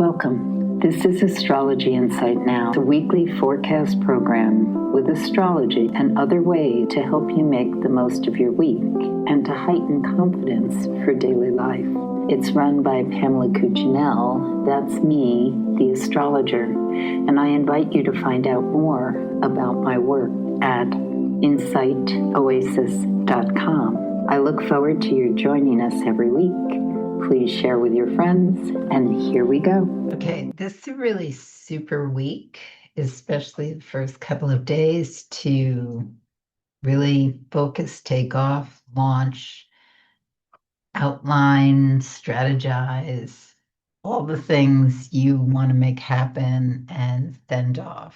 Welcome. This is Astrology Insight Now, a weekly forecast program with astrology and other ways to help you make the most of your week and to heighten confidence for daily life. It's run by Pamela Cuccinell, that's me, the astrologer, and I invite you to find out more about my work at insightoasis.com. I look forward to your joining us every week. Please share with your friends, and here we go. Okay, this is a really super week, especially the first couple of days to really focus, take off, launch, outline, strategize, all the things you want to make happen and send off.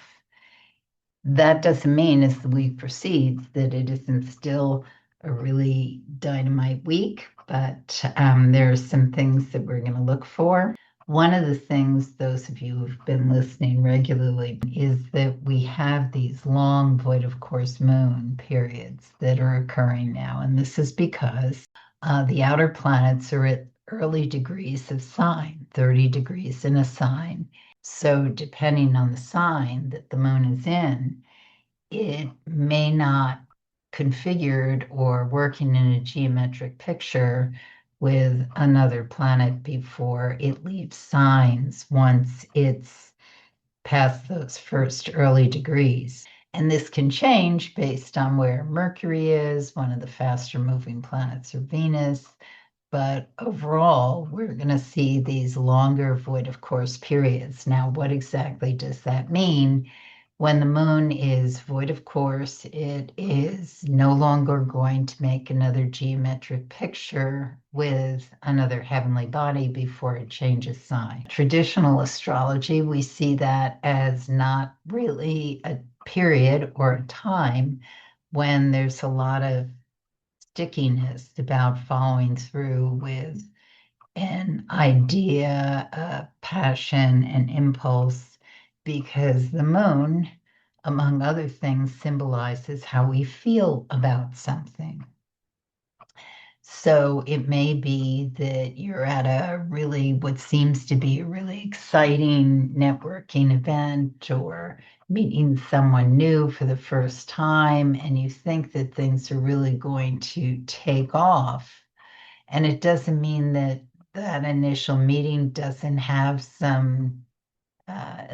That doesn't mean as the week proceeds that it isn't still a really dynamite week, but there are some things that we're going to look for. One of the things, those of you who've been listening regularly, is that we have these long void of course moon periods that are occurring now. And this is because the outer planets are at early degrees of sign, 30 degrees in a sign. So depending on the sign that the moon is in, it may not configured or working in a geometric picture with another planet before it leaves signs once it's past those first early degrees. And this can change based on where Mercury is, one of the faster moving planets, or Venus. But overall, we're going to see these longer void of course periods. Now, what exactly does that mean? When the moon is void of course, it is no longer going to make another geometric picture with another heavenly body before it changes sign. Traditional astrology, we see that as not really a period or a time when there's a lot of stickiness about following through with an idea, a passion, an impulse, because the moon, among other things, symbolizes how we feel about something. So it may be that you're at a really, what seems to be a really exciting networking event or meeting someone new for the first time, and you think that things are really going to take off. And it doesn't mean that that initial meeting doesn't have some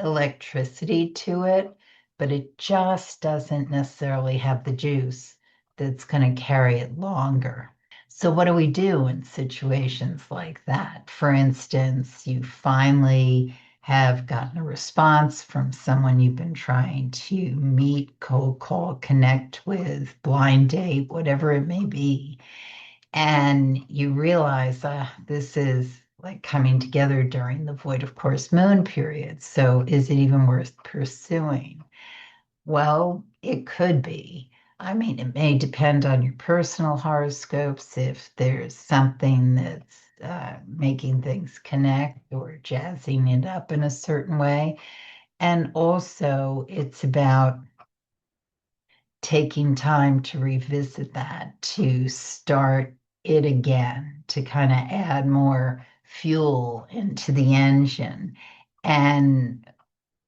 electricity to it, but it just doesn't necessarily have the juice that's going to carry it longer. So what do we do in situations like that? For instance, you finally have gotten a response from someone you've been trying to meet, cold call, connect with, blind date, whatever it may be. And you realize this is like coming together during the void of course moon period. So is it even worth pursuing? Well, it could be. I mean, it may depend on your personal horoscopes if there's something that's making things connect or jazzing it up in a certain way. And also, it's about taking time to revisit that, to start it again, to kind of add more fuel into the engine. And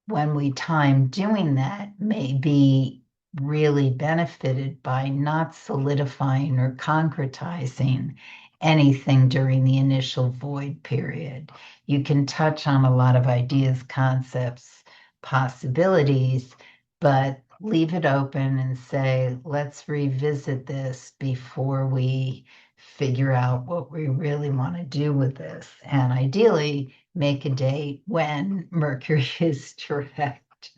when we time doing that, may be really benefited by not solidifying or concretizing anything during the initial void period. You can touch on a lot of ideas, concepts, possibilities, but leave it open and say, let's revisit this before we figure out what we really want to do with this. And ideally, make a date when Mercury is direct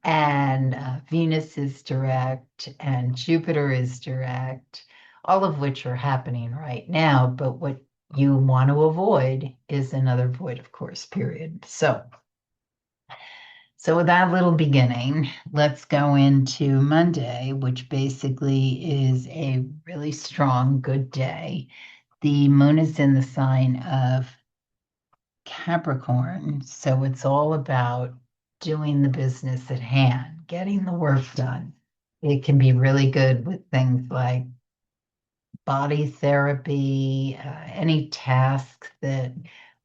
and Venus is direct and Jupiter is direct, all of which are happening right now. But what you want to avoid is another void of course period. So with that little beginning, let's go into Monday, which basically is a really strong, good day. The moon is in the sign of Capricorn, so it's all about doing the business at hand, getting the work done. It can be really good with things like body therapy, any tasks that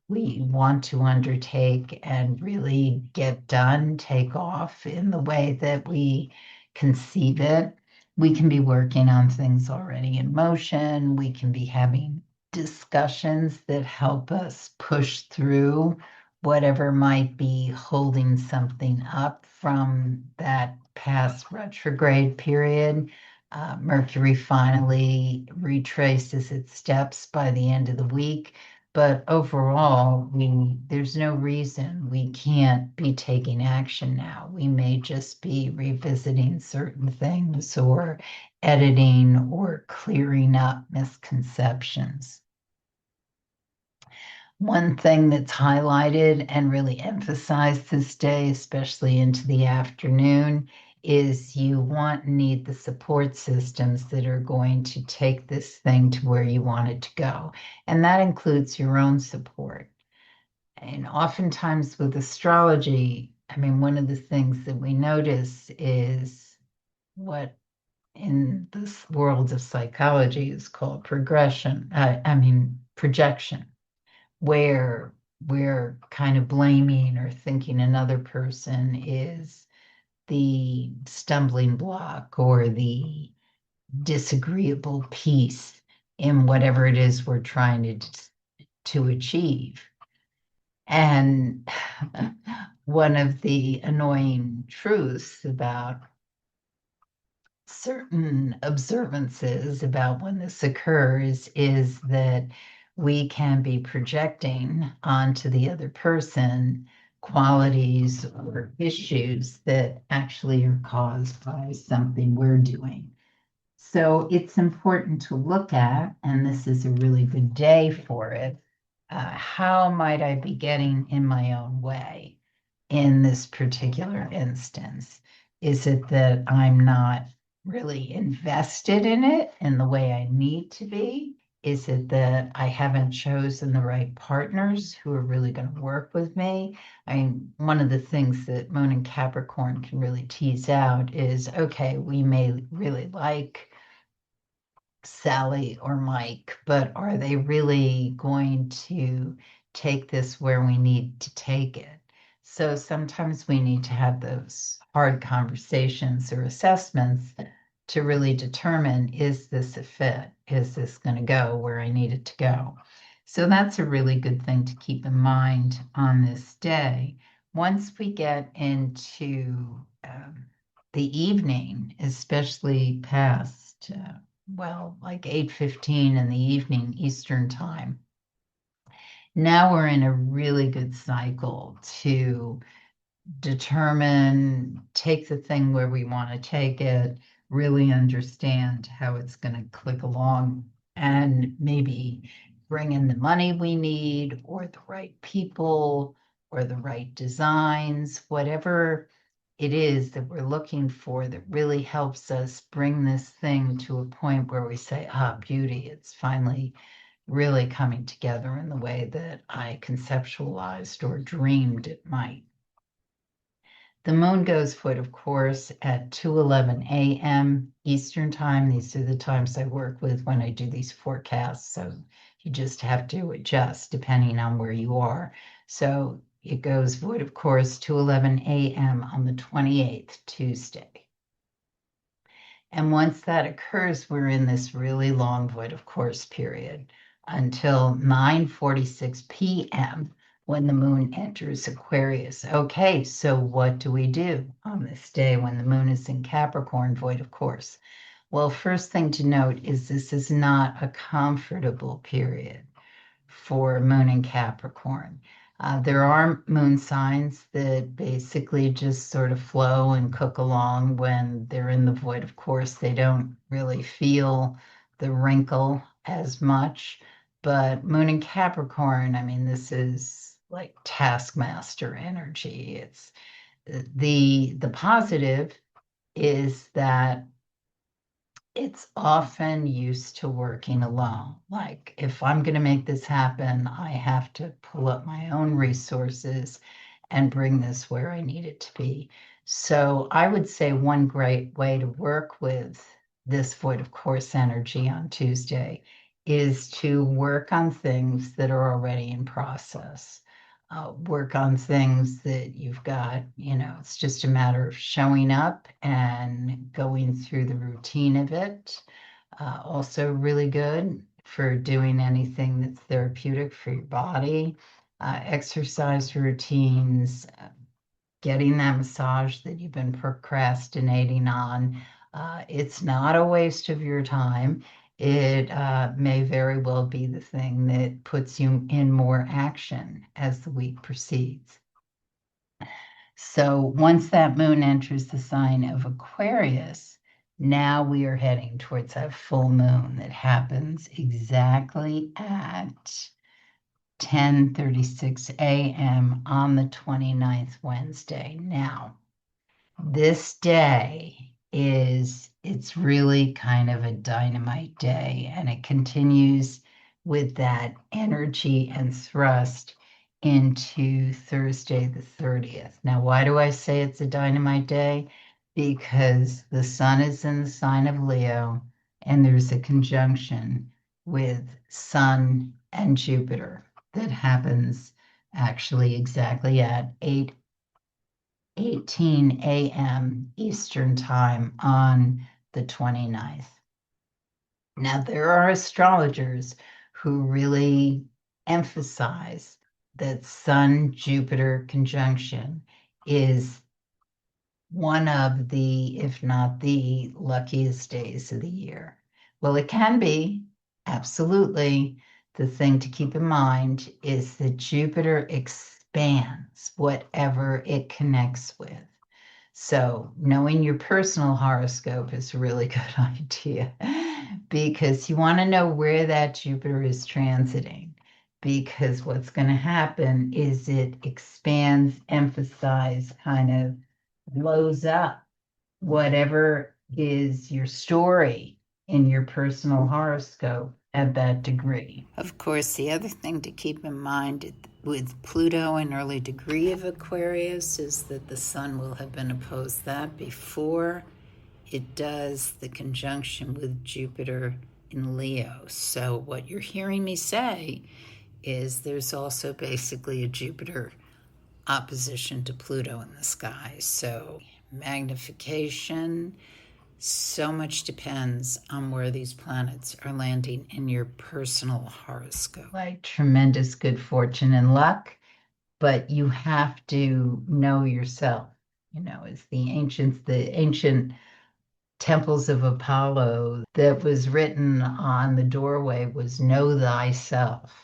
we want to undertake and really get done, take off in the way that we conceive it. We can be working on things already in motion. We can be having discussions that help us push through whatever might be holding something up from that past retrograde period. Mercury finally retraces its steps by the end of the week. But overall, there's no reason we can't be taking action now. We may just be revisiting certain things or editing or clearing up misconceptions. One thing that's highlighted and really emphasized this day, especially into the afternoon, is you want and need the support systems that are going to take this thing to where you want it to go. And that includes your own support. And oftentimes with astrology, I mean, one of the things that we notice is what in this world of psychology is called projection, where we're kind of blaming or thinking another person is the stumbling block or the disagreeable piece in whatever it is we're trying to achieve. And one of the annoying truths about certain observances about when this occurs is that we can be projecting onto the other person qualities or issues that actually are caused by something we're doing. So it's important to look at, and this is a really good day for it. How might I be getting in my own way in this particular instance? Is it that I'm not really invested in it in the way I need to be? Is it that I haven't chosen the right partners who are really going to work with me? I mean, one of the things that Moon and Capricorn can really tease out is, okay, we may really like Sally or Mike, but are they really going to take this where we need to take it? So sometimes we need to have those hard conversations or assessments to really determine, is this a fit? Is this going to go where I need it to go? So that's a really good thing to keep in mind on this day. Once we get into the evening, especially past like 8:15 in the evening Eastern time. Now we're in a really good cycle to determine, take the thing where we want to take it, really understand how it's going to click along, and maybe bring in the money we need, or the right people, or the right designs, whatever it is that we're looking for that really helps us bring this thing to a point where we say, beauty, it's finally really coming together in the way that I conceptualized or dreamed it might. The moon goes foot, of course, at 2:11 a.m. Eastern time. These are the times I work with when I do these forecasts. So you just have to adjust depending on where you are. So it goes void, of course, 2:11 a.m. on the 28th, Tuesday. And once that occurs, we're in this really long void of course period until 9:46 p.m. when the moon enters Aquarius. Okay, so what do we do on this day when the moon is in Capricorn, void of course? Well, first thing to note is this is not a comfortable period for moon in Capricorn. There are moon signs that basically just sort of flow and cook along when they're in the void. Of course, they don't really feel the wrinkle as much. But moon in Capricorn, I mean, this is like taskmaster energy. It's the positive is that it's often used to working alone. Like, if I'm going to make this happen, I have to pull up my own resources and bring this where I need it to be. So, I would say one great way to work with this void of course energy on Tuesday is to work on things that are already in process. Work on things that you've got, it's just a matter of showing up and going through the routine of it. Also, really good for doing anything that's therapeutic for your body. Exercise routines, getting that massage that you've been procrastinating on. It's not a waste of your time. It may very well be the thing that puts you in more action as the week proceeds. So once that moon enters the sign of Aquarius, now we are heading towards that full moon that happens exactly at 10:36 a.m. on the 29th Wednesday. Now, this day it's really kind of a dynamite day, and it continues with that energy and thrust into Thursday the 30th. Now, why do I say it's a dynamite day? Because the sun is in the sign of Leo, and there's a conjunction with Sun and Jupiter that happens actually exactly at 8:18 a.m. Eastern Time on the 29th. Now, there are astrologers who really emphasize that Sun Jupiter conjunction is one of the, if not the luckiest days of the year. Well, it can be, absolutely. The thing to keep in mind is that Jupiter expands whatever it connects with. So, knowing your personal horoscope is a really good idea because you want to know where that Jupiter is transiting. Because what's going to happen is it expands, emphasize, kind of blows up whatever is your story in your personal horoscope at that degree. Of course, the other thing to keep in mind with Pluto in early degree of Aquarius is that the sun will have been opposed that before it does the conjunction with Jupiter in Leo. So what you're hearing me say is there's also basically a Jupiter opposition to Pluto in the sky. So magnification, so much depends on where these planets are landing in your personal horoscope. Like tremendous good fortune and luck, but you have to know yourself. As the ancient temples of Apollo that was written on the doorway was know thyself.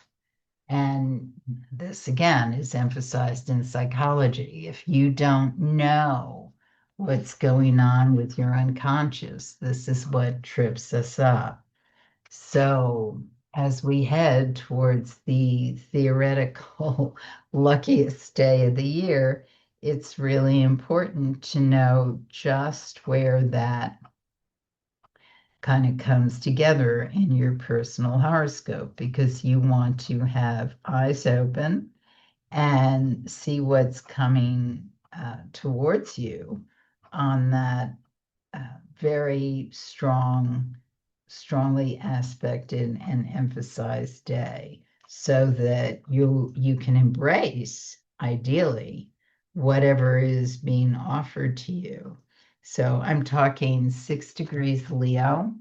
And this again is emphasized in psychology. If you don't know what's going on with your unconscious, this is what trips us up. So, as we head towards the theoretical luckiest day of the year, it's really important to know just where that kind of comes together in your personal horoscope because you want to have eyes open and see what's coming towards you on that very strongly aspected and emphasized day, so that you can embrace, ideally, whatever is being offered to you. So I'm talking 6 degrees Leo.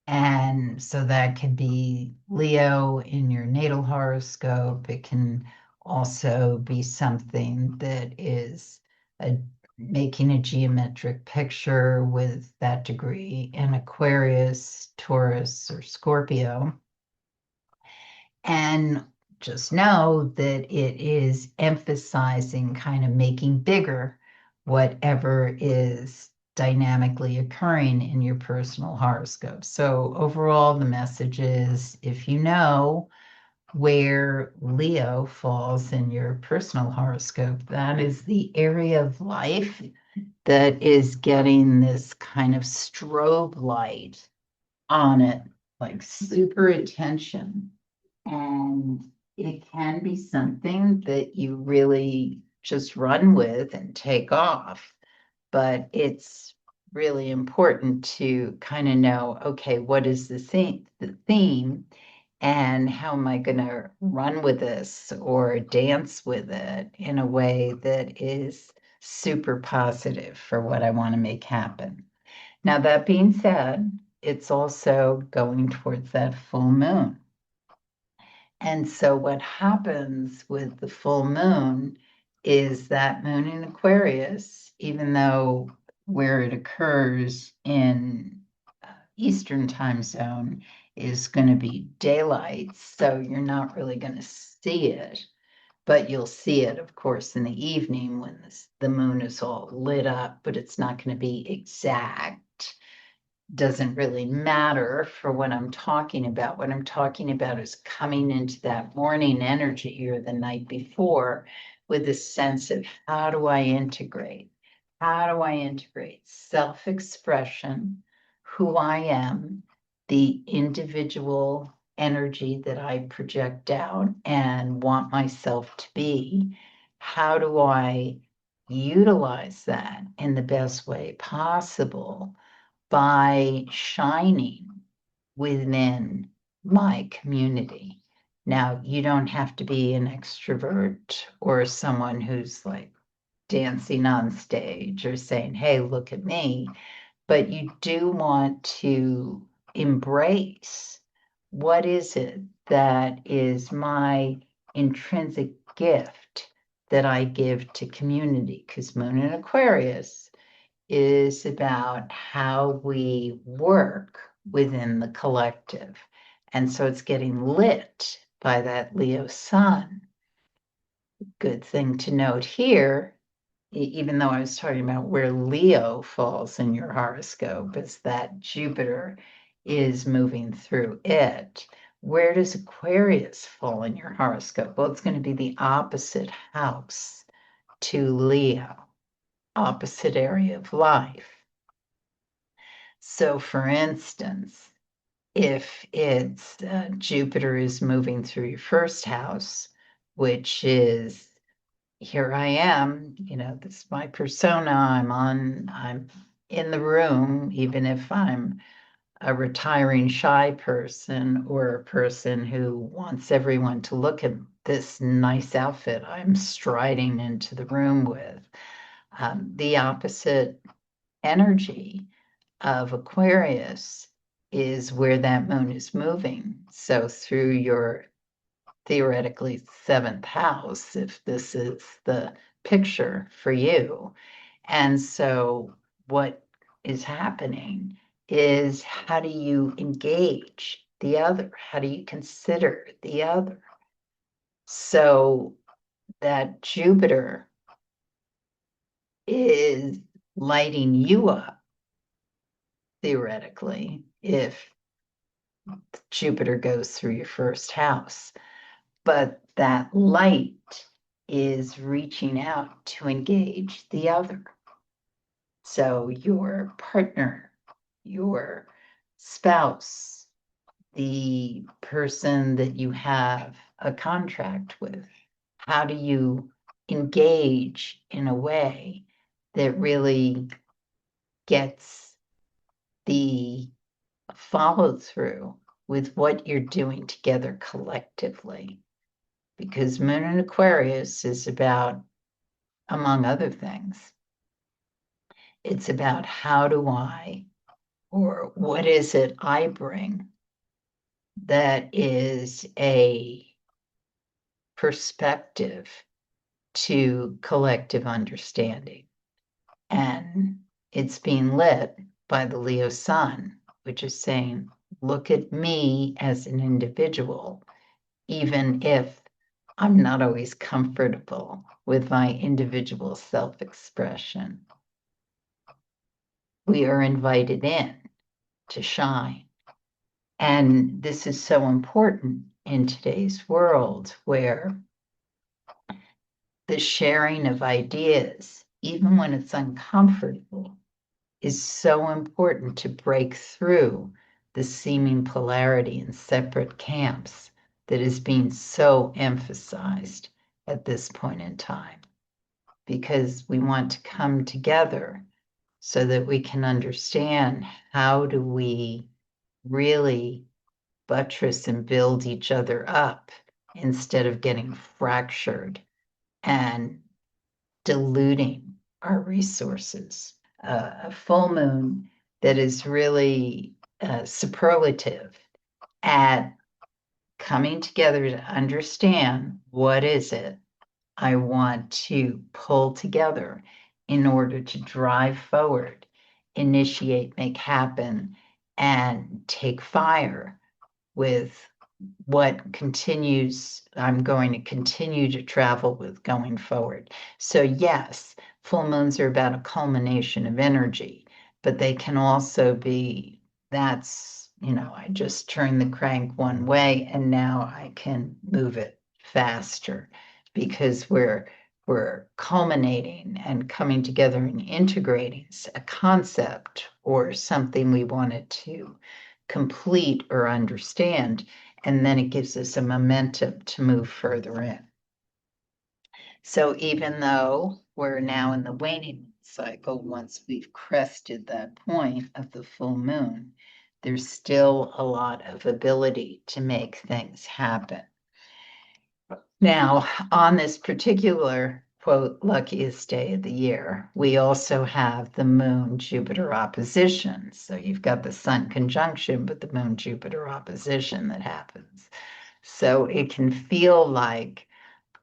And so that could be Leo in your natal horoscope. It can also be something that is making a geometric picture with that degree in Aquarius, Taurus, or Scorpio. And just know that it is emphasizing kind of making bigger whatever is dynamically occurring in your personal horoscope. So overall, the message is if you know where Leo falls in your personal horoscope, that is the area of life that is getting this kind of strobe light on it, like super attention. And it can be something that you really just run with and take off, but it's really important to kind of know, okay, what is the theme, and how am I going to run with this or dance with it in a way that is super positive for what I want to make happen. Now, that being said, it's also going towards that full moon. And so, what happens with the full moon is that moon in Aquarius, even though where it occurs in Eastern time zone is going to be daylight, so you're not really going to see it, but you'll see it, of course, in the evening when the moon is all lit up, but it's not going to be exact. Doesn't really matter for what I'm talking about. What I'm talking about is coming into that morning energy or the night before with a sense of how do I integrate? How do I integrate self-expression, who I am, the individual energy that I project out and want myself to be? How do I utilize that in the best way possible by shining within my community? Now, you don't have to be an extrovert or someone who's like dancing on stage or saying, hey, look at me, but you do want to embrace what is it that is my intrinsic gift that I give to community, because Moon in Aquarius is about how we work within the collective. And so it's getting lit by that Leo sun. Good thing to note here, even though I was talking about where Leo falls in your horoscope, is that Jupiter is moving through it. Where does Aquarius fall in your horoscope? Well, it's going to be the opposite house to Leo, opposite area of life. So, for instance, if it's Jupiter is moving through your first house, which is here I am, this is my persona. I'm in the room, even if I'm a retiring shy person or a person who wants everyone to look at this nice outfit I'm striding into the room with. The opposite energy of Aquarius is where that moon is moving. So through your theoretically seventh house, if this is the picture for you. And so what is happening is, how do you engage the other? How do you consider the other? So that Jupiter is lighting you up, theoretically, if Jupiter goes through your first house. But that light is reaching out to engage the other. So your partner, your spouse, the person that you have a contract with, how do you engage in a way that really gets the follow through with what you're doing together collectively? Because Moon in Aquarius is about, among other things, it's about how do I, or what is it I bring that is a perspective to collective understanding. And it's being lit by the Leo sun, which is saying, look at me as an individual, even if I'm not always comfortable with my individual self-expression. We are invited in to shine. And this is so important in today's world, where the sharing of ideas, even when it's uncomfortable, is so important to break through the seeming polarity in separate camps that is being so emphasized at this point in time. Because we want to come together so that we can understand how do we really buttress and build each other up instead of getting fractured and diluting our resources. A full moon that is really superlative at coming together to understand what is it I want to pull together in order to drive forward, initiate, make happen, and take fire with what I'm going to continue to travel with going forward. So, yes, full moons are about a culmination of energy, but they can also be I just turn the crank one way and now I can move it faster because we're culminating and coming together and integrating a concept or something we wanted to complete or understand, and then it gives us a momentum to move further in. So even though we're now in the waning cycle, once we've crested that point of the full moon, there's still a lot of ability to make things happen. Now, on this particular, quote, luckiest day of the year, we also have the moon Jupiter opposition. So you've got the sun conjunction, but the moon Jupiter opposition that happens. So it can feel like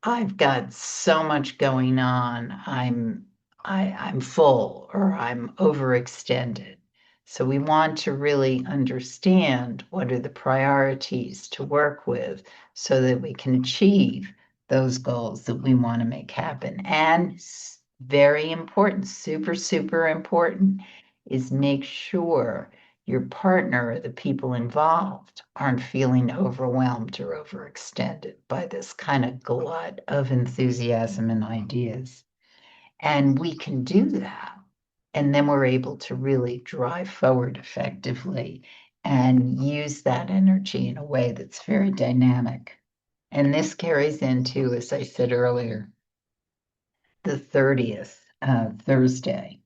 I've got so much going on. I'm full or I'm overextended. So we want to really understand what are the priorities to work with so that we can achieve those goals that we want to make happen. And very important, super, super important, is make sure your partner or the people involved aren't feeling overwhelmed or overextended by this kind of glut of enthusiasm and ideas. And we can do that. And then we're able to really drive forward effectively and use that energy in a way that's very dynamic. And this carries into, as I said earlier, the 30th, Thursday,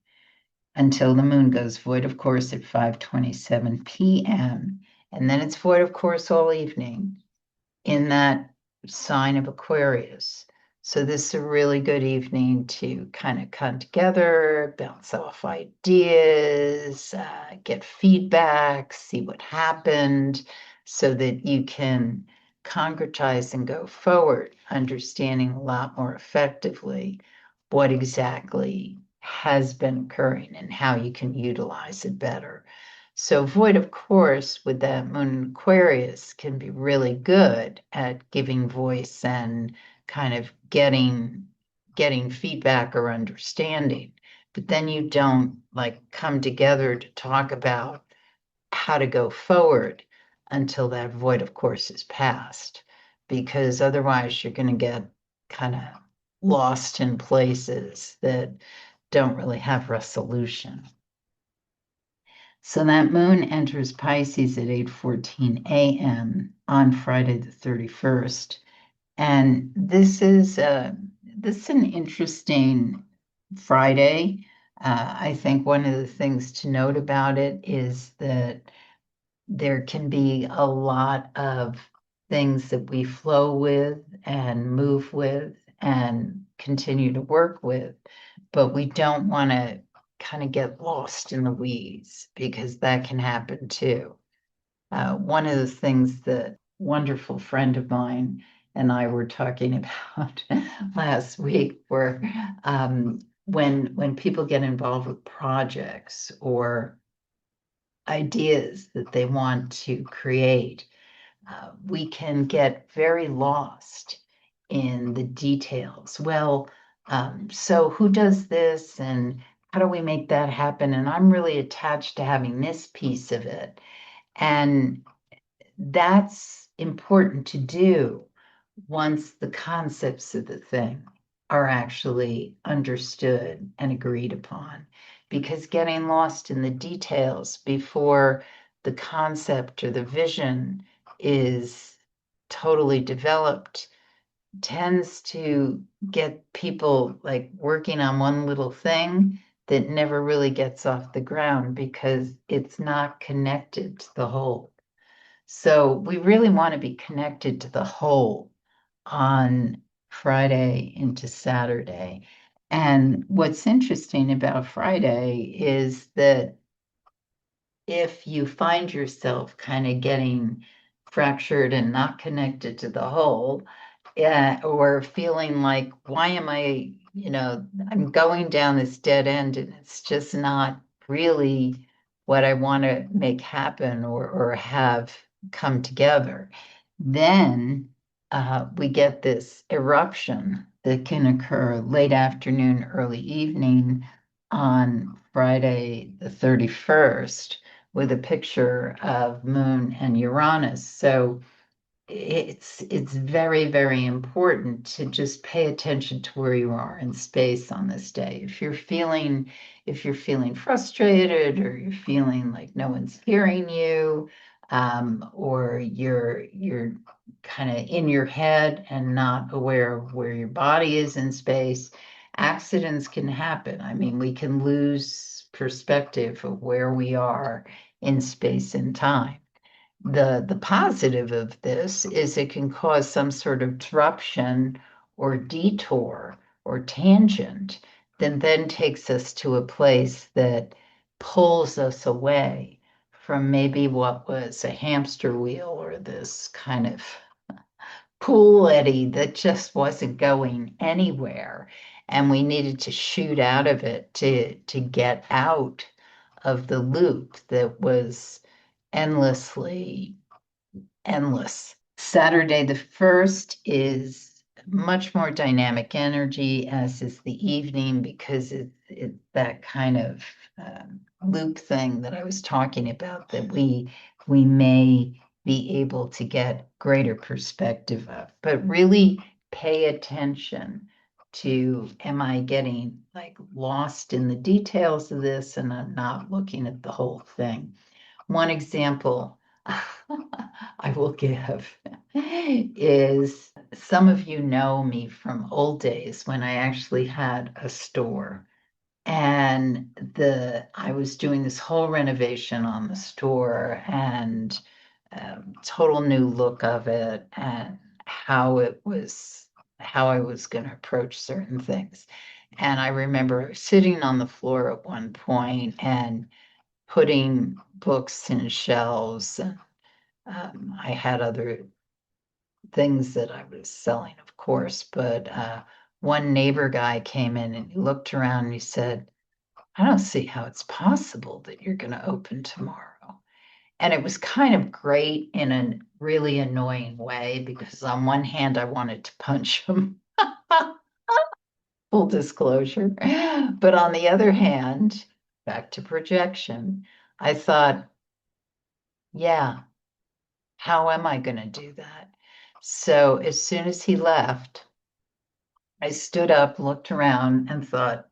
until the moon goes void of course at 5:27 p.m. And then it's void of course all evening in that sign of Aquarius. So this is a really good evening to kind of come together, bounce off ideas, get feedback, see what happened, so that you can concretize and go forward, understanding a lot more effectively what exactly has been occurring and how you can utilize it better. So void, of course, with that moon in Aquarius can be really good at giving voice and kind of getting feedback or understanding. But then you don't like come together to talk about how to go forward until that void, of course, is passed, because otherwise you're going to get kind of lost in places that don't really have resolution. So that moon enters Pisces at 8:14 a.m. on Friday the 31st. And this is an interesting Friday. I think one of the things to note about it is that there can be a lot of things that we flow with and move with and continue to work with, but we don't want to kind of get lost in the weeds because that can happen too. One of the things that wonderful friend of mine and I were talking about last week were when people get involved with projects or ideas that they want to create, we can get very lost in the details. Well, so who does this and how do we make that happen? And I'm really attached to having this piece of it. And that's important to do once the concepts of the thing are actually understood and agreed upon. Because getting lost in the details before the concept or the vision is totally developed tends to get people like working on one little thing that never really gets off the ground because it's not connected to the whole. So we really want to be connected to the whole on Friday into Saturday. And what's interesting about Friday is that if you find yourself kind of getting fractured and not connected to the whole, or feeling like, why am I, I'm going down this dead end and it's just not really what I want to make happen or have come together, then we get this eruption that can occur late afternoon, early evening on Friday the 31st with a picture of Moon and Uranus. So it's very, very important to just pay attention to where you are in space on this day. If you're feeling frustrated, or you're feeling like no one's hearing you, or you're kind of in your head and not aware of where your body is in space, accidents can happen. I mean, we can lose perspective of where we are in space and time. The positive of this is it can cause some sort of disruption or detour or tangent that then takes us to a place that pulls us away from maybe what was a hamster wheel or this kind of pool eddy that just wasn't going anywhere. And we needed to shoot out of it to get out of the loop that was endlessly endless. Saturday the 1st is much more dynamic energy, as is the evening, because it's that kind of loop thing that I was talking about that we may be able to get greater perspective of. But really pay attention to, am I getting like lost in the details of this and I'm not looking at the whole thing? One example I will give is, some of you know me from old days when I actually had a store, and I was doing this whole renovation on the store, and total new look of it, and how I was going to approach certain things. And I remember sitting on the floor at one point and putting books in shelves, and I had other things that I was selling, of course, but one neighbor guy came in and he looked around and he said, I don't see how it's possible that you're going to open tomorrow. And it was kind of great in a really annoying way, because on one hand, I wanted to punch him, full disclosure. But on the other hand, back to projection, I thought, yeah, how am I going to do that? So as soon as he left, I stood up, looked around, and thought,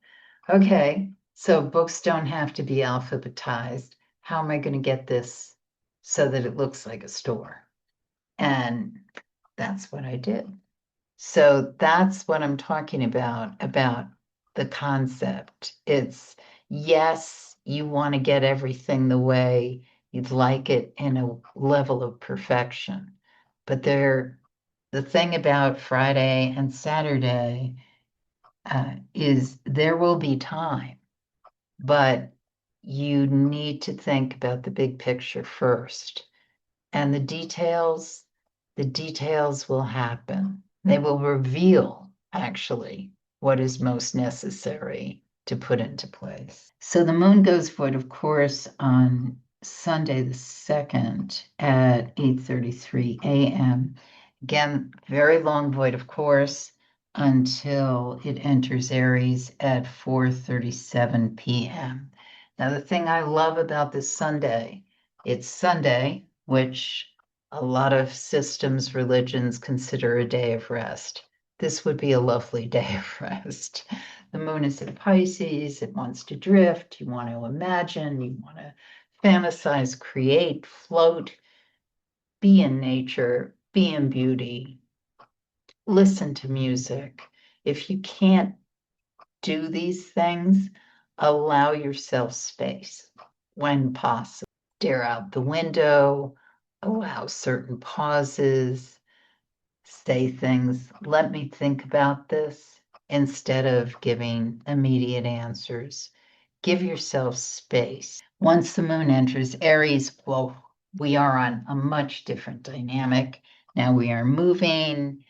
okay, so books don't have to be alphabetized. How am I going to get this so that it looks like a store? And that's what I did. So that's what I'm talking about the concept. It's, yes, you want to get everything the way you'd like it in a level of perfection. But the thing about Friday and Saturday is there will be time, but you need to think about the big picture first. And the details will happen. They will reveal actually what is most necessary to put into place. So the moon goes void, of course, on Sunday the 2nd at 8:33 a.m. Again, very long void, of course, until it enters Aries at 4:37 p.m. Now, the thing I love about this Sunday, it's Sunday, which a lot of systems, religions consider a day of rest. This would be a lovely day of rest. The moon is in Pisces. It wants to drift. You want to imagine. You want to fantasize, create, float, be in nature, be in beauty, listen to music. If you can't do these things, allow yourself space when possible. Stare out the window, allow certain pauses, say things, let me think about this, instead of giving immediate answers. Give yourself space. Once the moon enters Aries, well, we are on a much different dynamic. Now we are moving.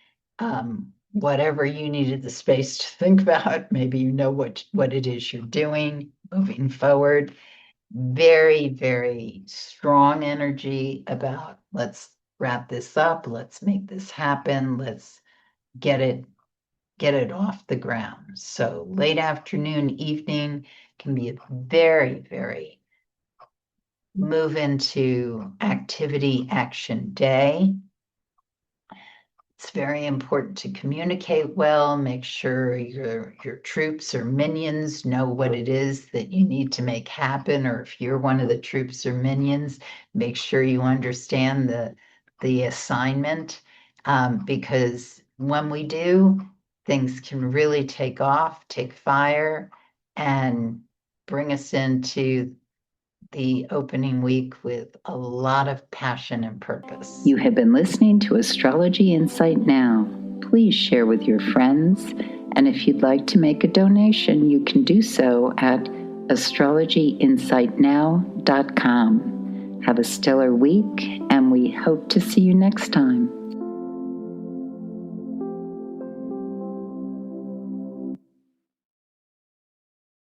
Whatever you needed the space to think about, maybe you know what it is you're doing, moving forward. Very, very strong energy about let's wrap this up, let's make this happen, let's get it off the ground. So late afternoon, evening can be a very, very move into activity action day. It's very important to communicate well, make sure your troops or minions know what it is that you need to make happen, or if you're one of the troops or minions, make sure you understand the assignment, because when we do, things can really take off, take fire, and bring us into the opening week with a lot of passion and purpose. You have been listening to Astrology Insight Now. Please share with your friends, and if you'd like to make a donation, you can do so at astrologyinsightnow.com. Have a stellar week, and we hope to see you next time.